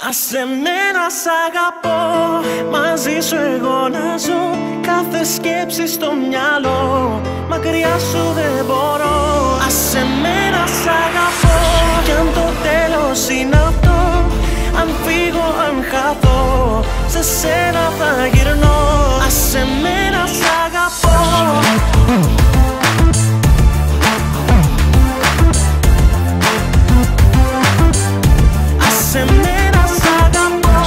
Άσε με να σ' αγαπώ, μαζί σου εγώ να ζω. Κάθε σκέψη στο μυαλό, μακριά σου δεν μπορώ. Άσε με να σ' αγαπώ, κι αν το τέλος είναι αυτό, αν φύγω, αν χαθώ, σε σένα θα γυρνώ. Άσε με να σ' αγαπώ. Άσε με να σ' αγαπώ.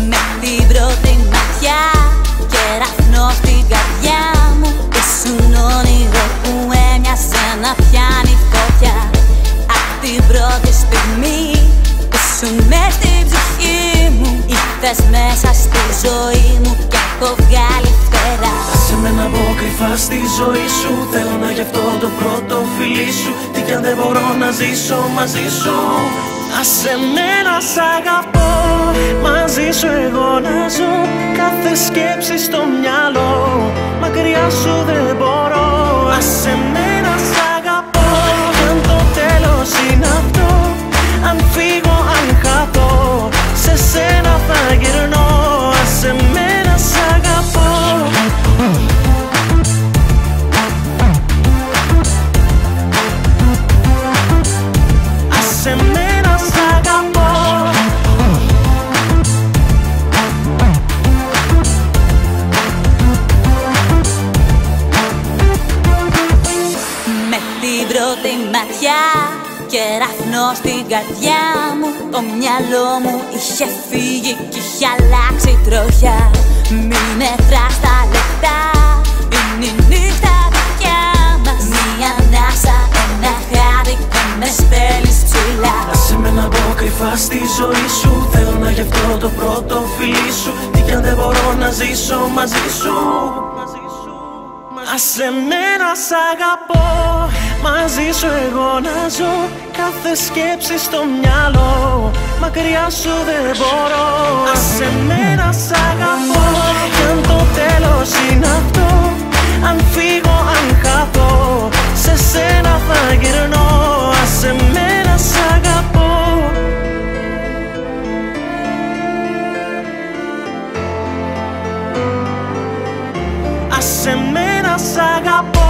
Με την πρώτη ματιά, κεραυνό στην καρδιά μου, ήσουν όνειρο που έμοιαζε να πιάνει φωτιά. Απ' την πρώτη στιγμή ήσουν μες στην ψυχή μου, ήρθες μέσα στη ζωή μου κι έχω βγάλει φτερά. Άσε με να μπω κρυφά στη ζωή σου, θέλω να γευτώ το πρώτο φιλί σου. Τι κι αν δεν μπορώ να ζήσω μαζί σου. Άσε με να σ' αγαπώ, μαζί σου εγώ να ζω. Κάθε σκέψη στο μυαλό, μακριά σου δεν μπορώ. Άσε με να σ' αγαπώ, κι αν το τέλος είναι αυτό, αν φύγω, αν χαθώ, σε σένα θα γυρνώ. Άσε με να σ' αγαπώ. Άσε με να σ' αγαπώ. Με την πρώτη ματιά, κεραυνό στην καρδιά μου, το μυαλό μου είχε φύγει κι είχε αλλάξει τροχιά. Μη μετράς τα λεπτά, είναι η νύχτα δικιά μας. Μια ανάσα, ένα χάδι και με στέλνεις ψηλά. Άσε με να μπω κρυφά στη ζωή σου, θέλω να γευτώ το πρώτο φιλί σου. Τι κι αν δεν μπορώ να ζήσω μαζί σου. Άσε με να σ' αγαπώ, μαζί σου εγώ να ζω. Κάθε σκέψη στο μυαλό, μακριά σου δεν μπορώ. Άσε με να σ' αγαπώ, κι αν το τέλος είναι αυτό, αν φύγω, αν χαθώ, σε σένα θα γυρνώ. Άσε με να σ' αγαπώ. Άσε με να σ' αγαπώ.